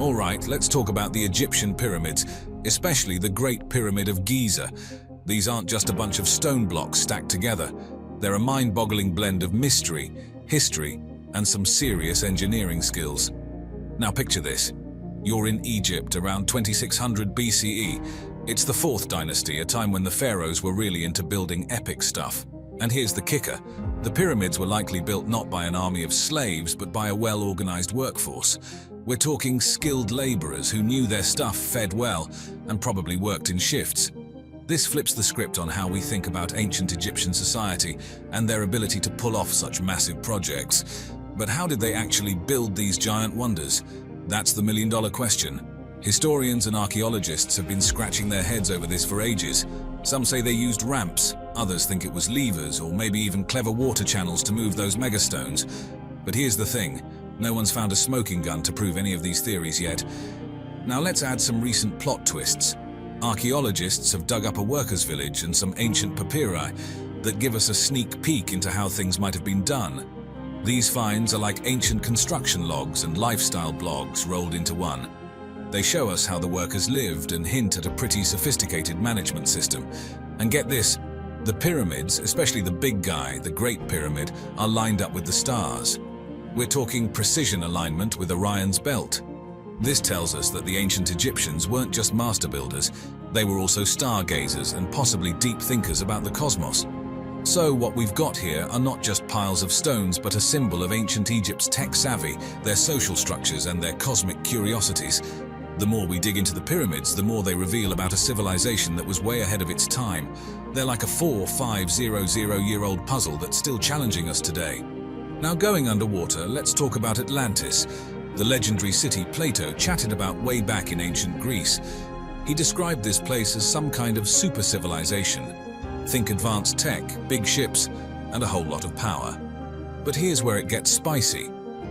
All right, let's talk about the Egyptian pyramids, especially the Great Pyramid of Giza. These aren't just a bunch of stone blocks stacked together. They're a mind-boggling blend of mystery, history, and some serious engineering skills. Now picture this. You're in Egypt around 2600 BCE. It's the 4th dynasty, a time when the pharaohs were really into building epic stuff. And here's the kicker. The pyramids were likely built not by an army of slaves, but by a well-organized workforce. We're talking skilled laborers who knew their stuff, fed well, and probably worked in shifts. This flips the script on how we think about ancient Egyptian society and their ability to pull off such massive projects. But how did they actually build these giant wonders? That's the million-dollar question. Historians and archaeologists have been scratching their heads over this for ages. Some say they used ramps, others think it was levers or maybe even clever water channels to move those megastones. But here's the thing, no one's found a smoking gun to prove any of these theories yet. Now let's add some recent plot twists. Archaeologists have dug up a workers' village and some ancient papyri that give us a sneak peek into how things might have been done. These finds are like ancient construction logs and lifestyle blogs rolled into one. They show us how the workers lived and hint at a pretty sophisticated management system. And get this, the pyramids, especially the big guy, the Great Pyramid, are lined up with the stars. We're talking precision alignment with Orion's belt. This tells us that the ancient Egyptians weren't just master builders, they were also stargazers and possibly deep thinkers about the cosmos. So what we've got here are not just piles of stones, but a symbol of ancient Egypt's tech savvy, their social structures and their cosmic curiosities. The more we dig into the pyramids, the more they reveal about a civilization that was way ahead of its time. They're like a 4,500-year-old puzzle that's still challenging us today. Now going underwater, let's talk about Atlantis, the legendary city Plato chatted about way back in ancient Greece. He described this place as some kind of super civilization. Think advanced tech, big ships, and a whole lot of power. But here's where it gets spicy.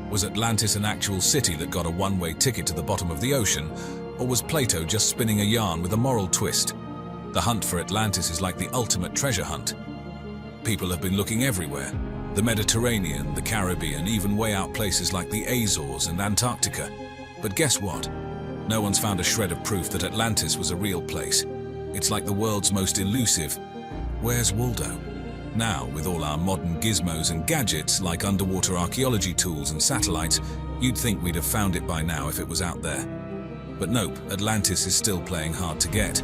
Was Atlantis an actual city that got a one-way ticket to the bottom of the ocean, or was Plato just spinning a yarn with a moral twist? The hunt for Atlantis is like the ultimate treasure hunt. People have been looking everywhere. The Mediterranean, the Caribbean, even way out places like the Azores and Antarctica. But guess what? No one's found a shred of proof that Atlantis was a real place. It's like the world's most elusive. Where's Waldo? Now, with all our modern gizmos and gadgets like underwater archaeology tools and satellites, you'd think we'd have found it by now if it was out there. But nope, Atlantis is still playing hard to get.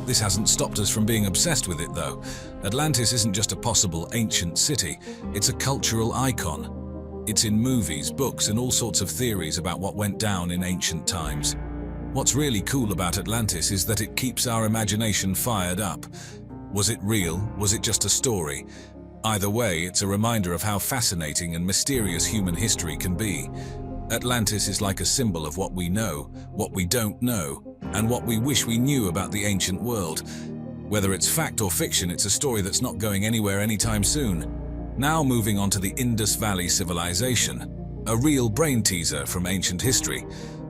This hasn't stopped us from being obsessed with it though. Atlantis isn't just a possible ancient city, it's a cultural icon. It's in movies, books, and all sorts of theories about what went down in ancient times. What's really cool about Atlantis is that it keeps our imagination fired up. Was it real? Was it just a story? Either way, it's a reminder of how fascinating and mysterious human history can be. Atlantis is like a symbol of what we know, what we don't know, and what we wish we knew about the ancient world. Whether it's fact or fiction, it's a story that's not going anywhere anytime soon. Now moving on to the Indus Valley civilization, a real brain teaser from ancient history.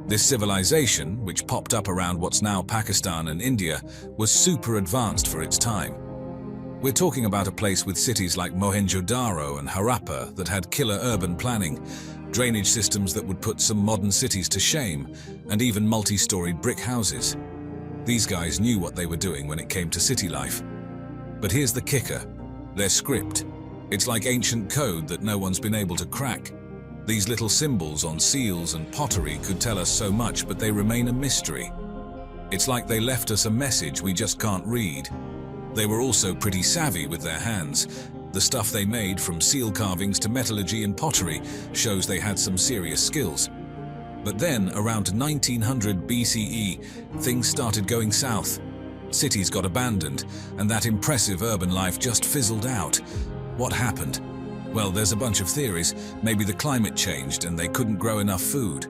This civilization, which popped up around what's now Pakistan and India, was super advanced for its time. We're talking about a place with cities like Mohenjo-daro and Harappa that had killer urban planning, drainage systems that would put some modern cities to shame, and even multi-storied brick houses. These guys knew what they were doing when it came to city life. But here's the kicker, their script. It's like ancient code that no one's been able to crack. These little symbols on seals and pottery could tell us so much, but they remain a mystery. It's like they left us a message we just can't read. They were also pretty savvy with their hands. The stuff they made, from seal carvings to metallurgy and pottery, shows they had some serious skills. But then, around 1900 BCE, things started going south. Cities got abandoned, and that impressive urban life just fizzled out. What happened? Well, there's a bunch of theories. Maybe the climate changed and they couldn't grow enough food.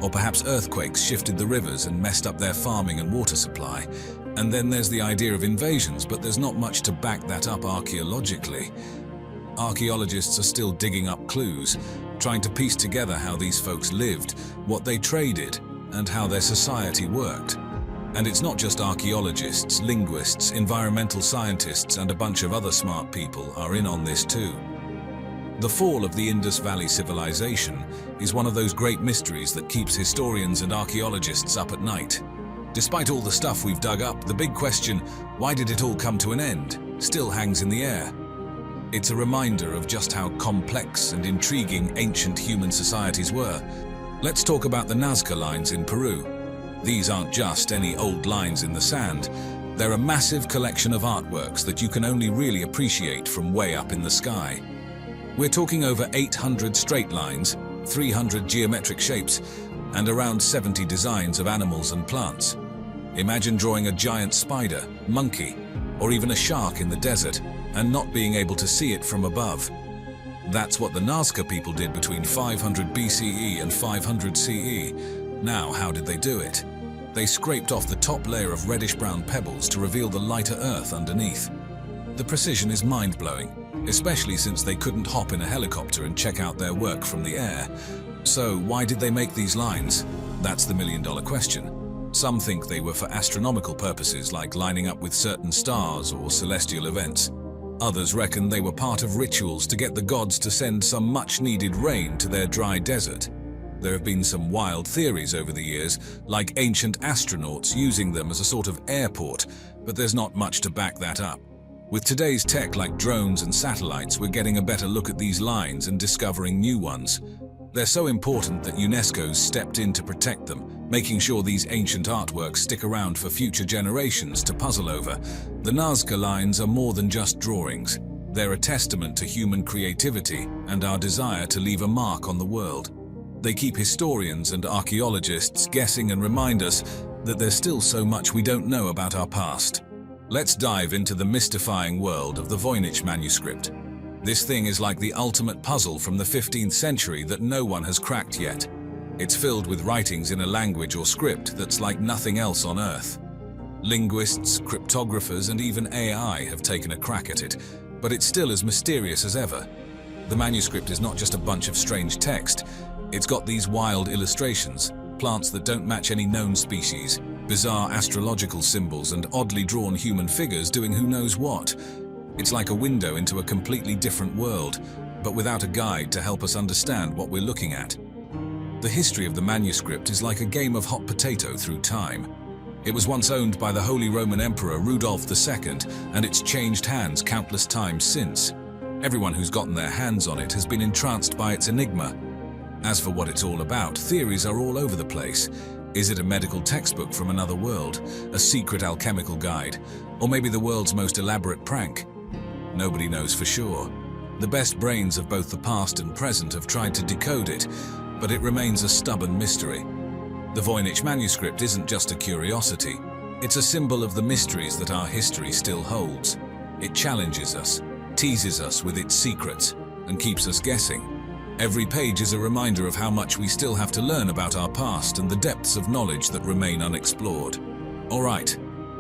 Or perhaps earthquakes shifted the rivers and messed up their farming and water supply. And then there's the idea of invasions, but there's not much to back that up archaeologically. Archaeologists are still digging up clues, trying to piece together how these folks lived, what they traded, and how their society worked. And it's not just archaeologists, linguists, environmental scientists, and a bunch of other smart people are in on this too. The fall of the Indus Valley civilization is one of those great mysteries that keeps historians and archaeologists up at night. Despite all the stuff we've dug up, the big question, why did it all come to an end, still hangs in the air. It's a reminder of just how complex and intriguing ancient human societies were. Let's talk about the Nazca Lines in Peru. These aren't just any old lines in the sand. They're a massive collection of artworks that you can only really appreciate from way up in the sky. We're talking over 800 straight lines, 300 geometric shapes, and around 70 designs of animals and plants. Imagine drawing a giant spider, monkey, or even a shark in the desert and not being able to see it from above. That's what the Nazca people did between 500 BCE and 500 CE. Now, how did they do it? They scraped off the top layer of reddish-brown pebbles to reveal the lighter earth underneath. The precision is mind-blowing, especially since they couldn't hop in a helicopter and check out their work from the air. So, why did they make these lines? That's the million-dollar question. Some think they were for astronomical purposes, like lining up with certain stars or celestial events. Others reckon they were part of rituals to get the gods to send some much-needed rain to their dry desert. There have been some wild theories over the years, like ancient astronauts using them as a sort of airport, but there's not much to back that up. With today's tech like drones and satellites, we're getting a better look at these lines and discovering new ones. They're so important that UNESCO's stepped in to protect them, making sure these ancient artworks stick around for future generations to puzzle over. The Nazca Lines are more than just drawings. They're a testament to human creativity and our desire to leave a mark on the world. They keep historians and archaeologists guessing and remind us that there's still so much we don't know about our past. Let's dive into the mystifying world of the Voynich manuscript. This thing is like the ultimate puzzle from the 15th century that no one has cracked yet. It's filled with writings in a language or script that's like nothing else on Earth. Linguists, cryptographers, and even AI have taken a crack at it, but it's still as mysterious as ever. The manuscript is not just a bunch of strange text. It's got these wild illustrations, plants that don't match any known species, bizarre astrological symbols, and oddly drawn human figures doing who knows what. It's like a window into a completely different world, but without a guide to help us understand what we're looking at. The history of the manuscript is like a game of hot potato through time. It was once owned by the Holy Roman Emperor Rudolph II, and it's changed hands countless times since. Everyone who's gotten their hands on it has been entranced by its enigma. As for what it's all about, theories are all over the place. Is it a medical textbook from another world, a secret alchemical guide, or maybe the world's most elaborate prank? Nobody knows for sure. The best brains of both the past and present have tried to decode it, but it remains a stubborn mystery. The Voynich manuscript isn't just a curiosity. It's a symbol of the mysteries that our history still holds. It challenges us, teases us with its secrets, and keeps us guessing. Every page is a reminder of how much we still have to learn about our past and the depths of knowledge that remain unexplored. Alright,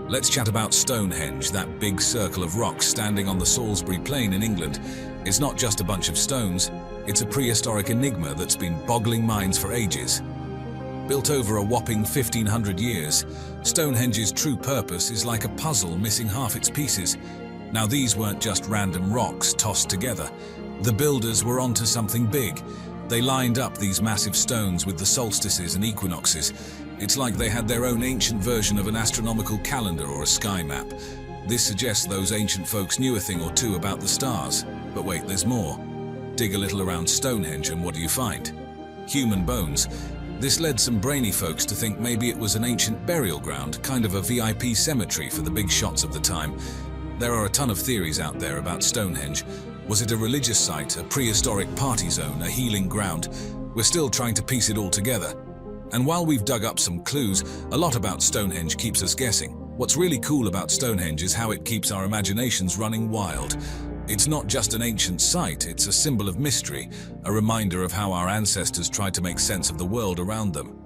let's chat about Stonehenge, that big circle of rocks standing on the Salisbury Plain in England. It's not just a bunch of stones, it's a prehistoric enigma that's been boggling minds for ages. Built over a whopping 1,500 years, Stonehenge's true purpose is like a puzzle missing half its pieces. Now, these weren't just random rocks tossed together. The builders were onto something big. They lined up these massive stones with the solstices and equinoxes. It's like they had their own ancient version of an astronomical calendar or a sky map. This suggests those ancient folks knew a thing or two about the stars. But wait, there's more. Dig a little around Stonehenge and what do you find? Human bones. This led some brainy folks to think maybe it was an ancient burial ground, kind of a VIP cemetery for the big shots of the time. There are a ton of theories out there about Stonehenge. Was it a religious site, a prehistoric party zone, a healing ground? We're still trying to piece it all together. And while we've dug up some clues, a lot about Stonehenge keeps us guessing. What's really cool about Stonehenge is how it keeps our imaginations running wild. It's not just an ancient site, it's a symbol of mystery, a reminder of how our ancestors tried to make sense of the world around them.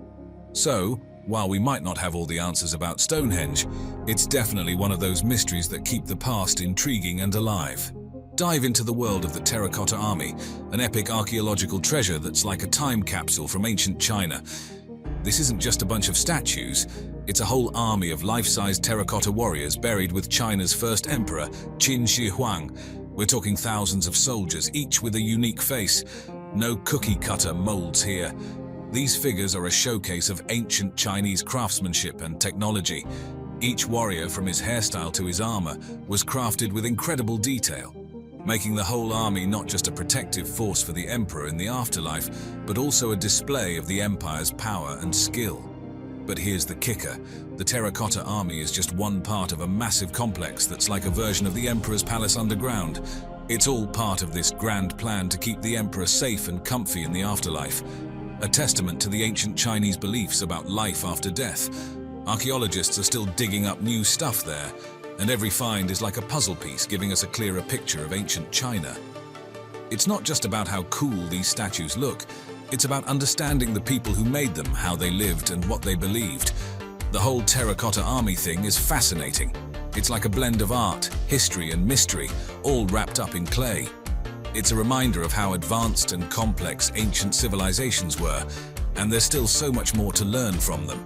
So, while we might not have all the answers about Stonehenge, it's definitely one of those mysteries that keep the past intriguing and alive. Dive into the world of the Terracotta Army, an epic archaeological treasure that's like a time capsule from ancient China. This isn't just a bunch of statues, it's a whole army of life-size terracotta warriors buried with China's first emperor, Qin Shi Huang. We're talking thousands of soldiers, each with a unique face. No cookie-cutter molds here. These figures are a showcase of ancient Chinese craftsmanship and technology. Each warrior, from his hairstyle to his armor, was crafted with incredible detail, making the whole army not just a protective force for the emperor in the afterlife, but also a display of the empire's power and skill. But here's the kicker. The Terracotta army is just one part of a massive complex that's like a version of the emperor's palace underground. It's all part of this grand plan to keep the emperor safe and comfy in the afterlife. A testament to the ancient Chinese beliefs about life after death. Archaeologists are still digging up new stuff there, and every find is like a puzzle piece giving us a clearer picture of ancient China. It's not just about how cool these statues look, it's about understanding the people who made them, how they lived, and what they believed. The whole Terracotta army thing is fascinating. It's like a blend of art, history, and mystery, all wrapped up in clay. It's a reminder of how advanced and complex ancient civilizations were, and there's still so much more to learn from them.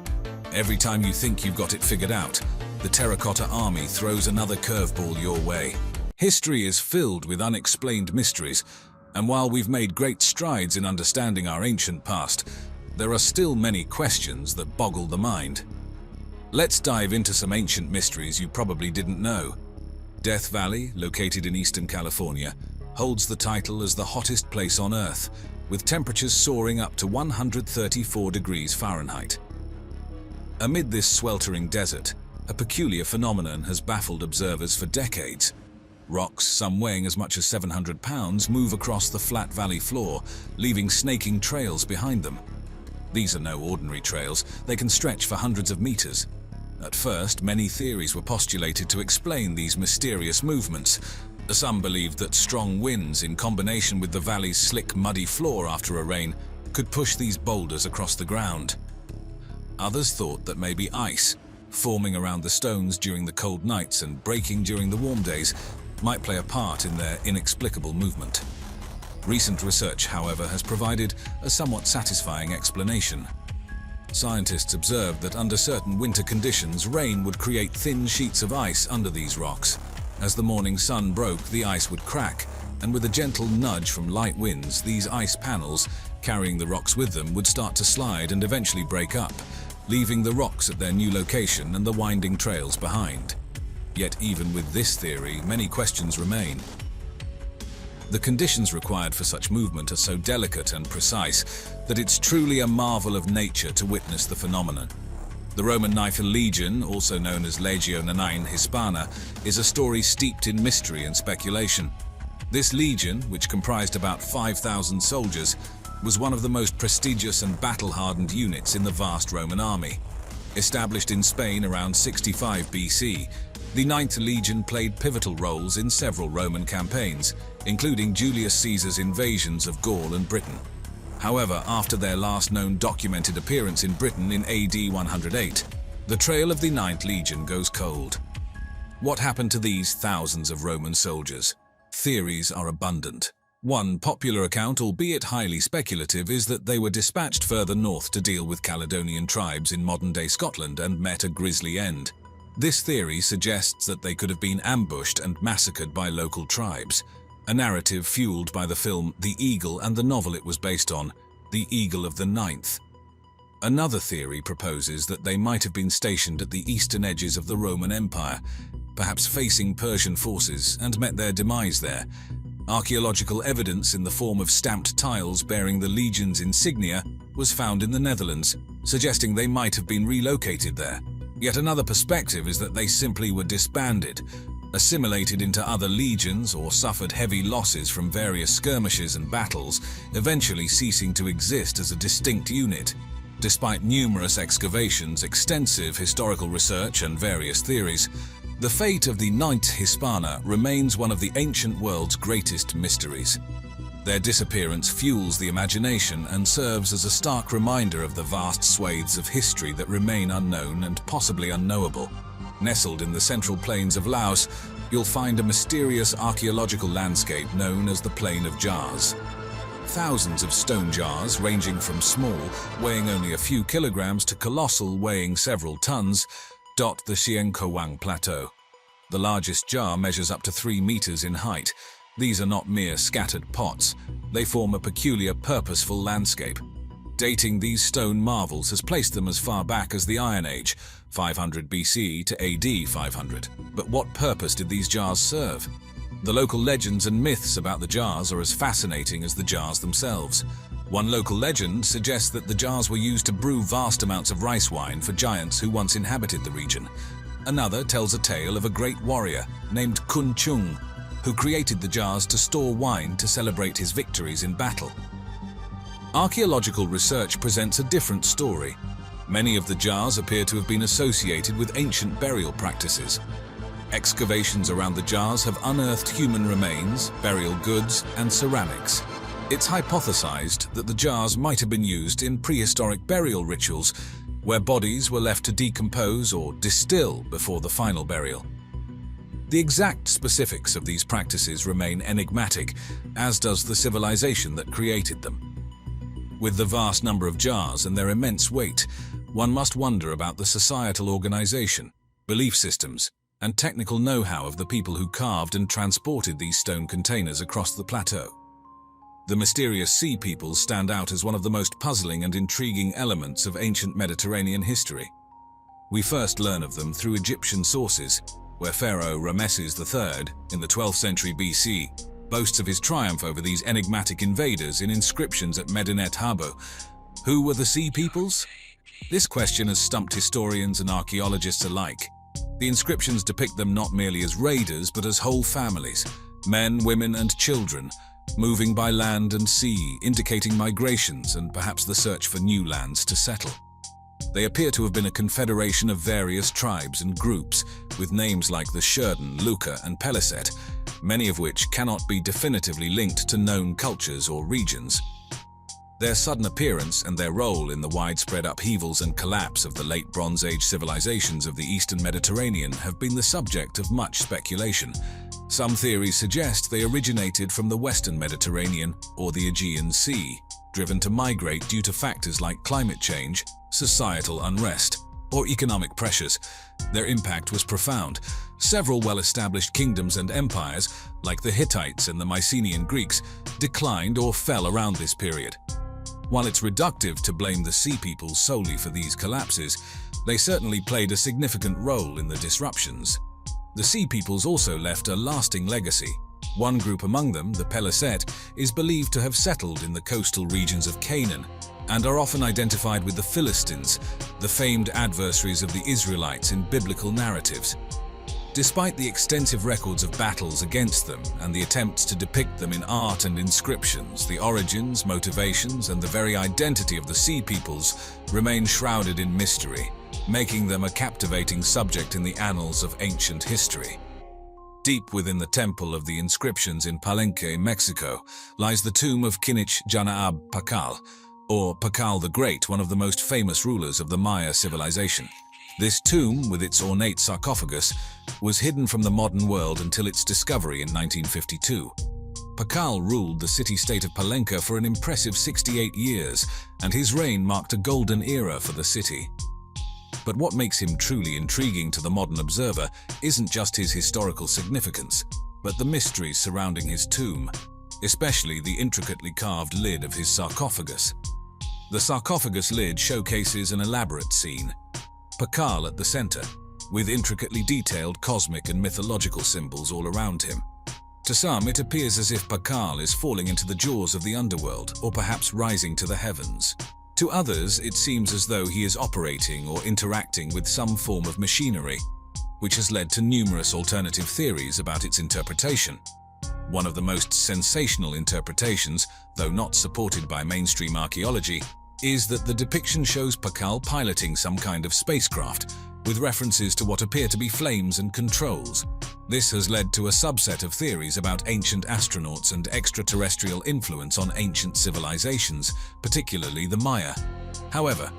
Every time you think you've got it figured out, the Terracotta army throws another curveball your way. History is filled with unexplained mysteries, and while we've made great strides in understanding our ancient past, there are still many questions that boggle the mind. Let's dive into some ancient mysteries you probably didn't know. Death Valley, located in eastern California, holds the title as the hottest place on Earth, with temperatures soaring up to 134 degrees Fahrenheit. Amid this sweltering desert, a peculiar phenomenon has baffled observers for decades. Rocks, some weighing as much as 700 pounds, move across the flat valley floor, leaving snaking trails behind them. These are no ordinary trails, they can stretch for hundreds of meters. At first, many theories were postulated to explain these mysterious movements. Some believed that strong winds, in combination with the valley's slick, muddy floor after a rain, could push these boulders across the ground. Others thought that maybe ice, forming around the stones during the cold nights and breaking during the warm days, might play a part in their inexplicable movement. Recent research, however, has provided a somewhat satisfying explanation. Scientists observed that under certain winter conditions, rain would create thin sheets of ice under these rocks. As the morning sun broke, the ice would crack, and with a gentle nudge from light winds, these ice panels, carrying the rocks with them, would start to slide and eventually break up, leaving the rocks at their new location and the winding trails behind. Yet even with this theory, many questions remain. The conditions required for such movement are so delicate and precise that it's truly a marvel of nature to witness the phenomenon. The Roman Ninth Legion, also known as Legio IX Hispana, is a story steeped in mystery and speculation. This legion, which comprised about 5,000 soldiers, was one of the most prestigious and battle-hardened units in the vast Roman army. Established in Spain around 65 BC, the Ninth Legion played pivotal roles in several Roman campaigns, including Julius Caesar's invasions of Gaul and Britain. However, after their last known documented appearance in Britain in AD 108, the trail of the Ninth Legion goes cold. What happened to these thousands of Roman soldiers? Theories are abundant. One popular account, albeit highly speculative, is that they were dispatched further north to deal with Caledonian tribes in modern-day Scotland and met a grisly end. This theory suggests that they could have been ambushed and massacred by local tribes, a narrative fueled by the film The Eagle and the novel it was based on, The Eagle of the Ninth. Another theory proposes that they might have been stationed at the eastern edges of the Roman Empire, perhaps facing Persian forces, and met their demise there. Archaeological evidence in the form of stamped tiles bearing the legion's insignia was found in the Netherlands, suggesting they might have been relocated there. Yet another perspective is that they simply were disbanded, assimilated into other legions, or suffered heavy losses from various skirmishes and battles, eventually ceasing to exist as a distinct unit. Despite numerous excavations, extensive historical research, and various theories, the fate of the Ninth Hispana remains one of the ancient world's greatest mysteries. Their disappearance fuels the imagination and serves as a stark reminder of the vast swathes of history that remain unknown and possibly unknowable. Nestled in the central plains of Laos, you'll find a mysterious archaeological landscape known as the Plain of Jars. Thousands of stone jars, ranging from small, weighing only a few kilograms, to colossal, weighing several tons, dot the Xiankowang Plateau. The largest jar measures up to 3 meters in height, These are not mere scattered pots. They form a peculiar, purposeful landscape. Dating these stone marvels has placed them as far back as the Iron Age, 500 BC to AD 500. But what purpose did these jars serve? The local legends and myths about the jars are as fascinating as the jars themselves. One local legend suggests that the jars were used to brew vast amounts of rice wine for giants who once inhabited the region. Another tells a tale of a great warrior named Kun Chung, who created the jars to store wine to celebrate his victories in battle. Archaeological research presents a different story. Many of the jars appear to have been associated with ancient burial practices. Excavations around the jars have unearthed human remains, burial goods, and ceramics. It's hypothesized that the jars might have been used in prehistoric burial rituals, where bodies were left to decompose or distill before the final burial. The exact specifics of these practices remain enigmatic, as does the civilization that created them. With the vast number of jars and their immense weight, one must wonder about the societal organization, belief systems, and technical know-how of the people who carved and transported these stone containers across the plateau. The mysterious sea peoples stand out as one of the most puzzling and intriguing elements of ancient Mediterranean history. We first learn of them through Egyptian sources, where Pharaoh Ramesses III, in the 12th century BC, boasts of his triumph over these enigmatic invaders in inscriptions at Medinet Habu. Who were the sea peoples? This question has stumped historians and archaeologists alike. The inscriptions depict them not merely as raiders, but as whole families, men, women, and children, moving by land and sea, indicating migrations and perhaps the search for new lands to settle. They appear to have been a confederation of various tribes and groups, with names like the Shurden, Luca, and Peliset, many of which cannot be definitively linked to known cultures or regions. Their sudden appearance and their role in the widespread upheavals and collapse of the late Bronze Age civilizations of the Eastern Mediterranean have been the subject of much speculation. Some theories suggest they originated from the Western Mediterranean or the Aegean Sea, driven to migrate due to factors like climate change, societal unrest, or economic pressures. Their impact was profound. Several well-established kingdoms and empires, like the Hittites and the Mycenaean Greeks, declined or fell around this period. While it's reductive to blame the sea peoples solely for these collapses, they certainly played a significant role in the disruptions. The sea peoples also left a lasting legacy. One group among them, the Peliset, is believed to have settled in the coastal regions of Canaan, and are often identified with the Philistines, the famed adversaries of the Israelites in biblical narratives. Despite the extensive records of battles against them and the attempts to depict them in art and inscriptions, the origins, motivations, and the very identity of the sea peoples remain shrouded in mystery, making them a captivating subject in the annals of ancient history. Deep within the Temple of the Inscriptions in Palenque, Mexico, lies the tomb of Kinich Janaab Pakal, or Pakal the Great, one of the most famous rulers of the Maya civilization. This tomb, with its ornate sarcophagus, was hidden from the modern world until its discovery in 1952. Pakal ruled the city-state of Palenque for an impressive 68 years, and his reign marked a golden era for the city. But what makes him truly intriguing to the modern observer isn't just his historical significance, but the mysteries surrounding his tomb, especially the intricately carved lid of his sarcophagus. The sarcophagus lid showcases an elaborate scene. Pakal at the center, with intricately detailed cosmic and mythological symbols all around him. To some, it appears as if Pakal is falling into the jaws of the underworld, or perhaps rising to the heavens. To others, it seems as though he is operating or interacting with some form of machinery, which has led to numerous alternative theories about its interpretation. One of the most sensational interpretations, though not supported by mainstream archaeology, is that the depiction shows Pakal piloting some kind of spacecraft, with references to what appear to be flames and controls. This has led to a subset of theories about ancient astronauts and extraterrestrial influence on ancient civilizations, particularly the Maya. However,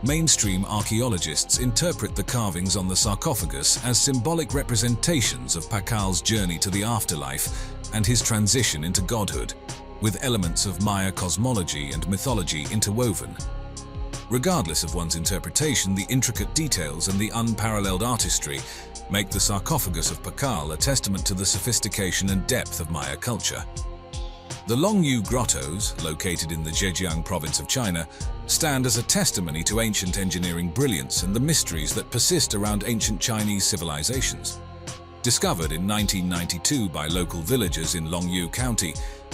mainstream archaeologists interpret the carvings on the sarcophagus as symbolic representations of Pakal's journey to the afterlife and his transition into godhood, with elements of Maya cosmology and mythology interwoven. Regardless of one's interpretation, the intricate details and the unparalleled artistry make the sarcophagus of Pakal a testament to the sophistication and depth of Maya culture. The Longyou Grottoes, located in the Zhejiang province of China, stand as a testimony to ancient engineering brilliance and the mysteries that persist around ancient Chinese civilizations. Discovered in 1992 by local villagers in Longyou County,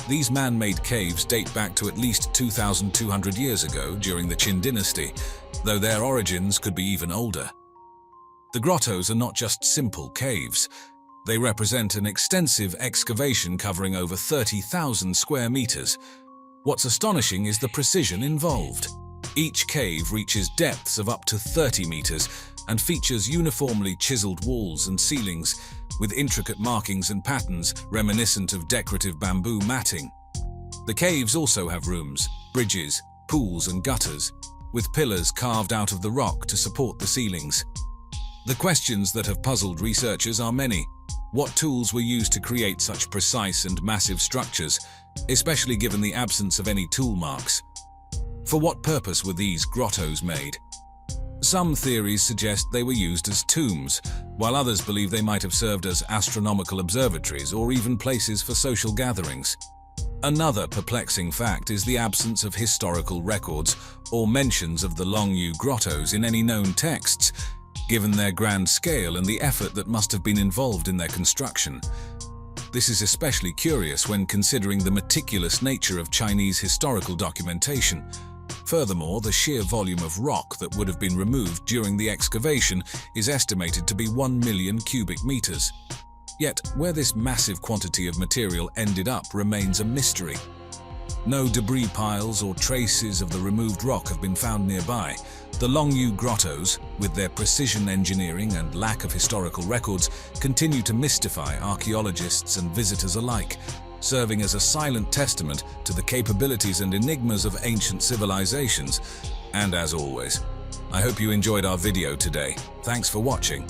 these man-made caves date back to at least 2,200 years ago during the Qin dynasty, though their origins could be even older. The grottos are not just simple caves. They represent an extensive excavation covering over 30,000 square meters. What's astonishing is the precision involved. Each cave reaches depths of up to 30 meters and features uniformly chiseled walls and ceilings with intricate markings and patterns reminiscent of decorative bamboo matting. The caves also have rooms, bridges, pools and gutters, with pillars carved out of the rock to support the ceilings. The questions that have puzzled researchers are many. What tools were used to create such precise and massive structures, especially given the absence of any tool marks? For what purpose were these grottos made? Some theories suggest they were used as tombs, while others believe they might have served as astronomical observatories or even places for social gatherings. Another perplexing fact is the absence of historical records or mentions of the Longyou Grottoes in any known texts, given their grand scale and the effort that must have been involved in their construction. This is especially curious when considering the meticulous nature of Chinese historical documentation. Furthermore, the sheer volume of rock that would have been removed during the excavation is estimated to be 1 million cubic meters. Yet, where this massive quantity of material ended up remains a mystery. No debris piles or traces of the removed rock have been found nearby. The Longyou Grottoes, with their precision engineering and lack of historical records, continue to mystify archaeologists and visitors alike, serving as a silent testament to the capabilities and enigmas of ancient civilizations. And as always, I hope you enjoyed our video today. Thanks for watching.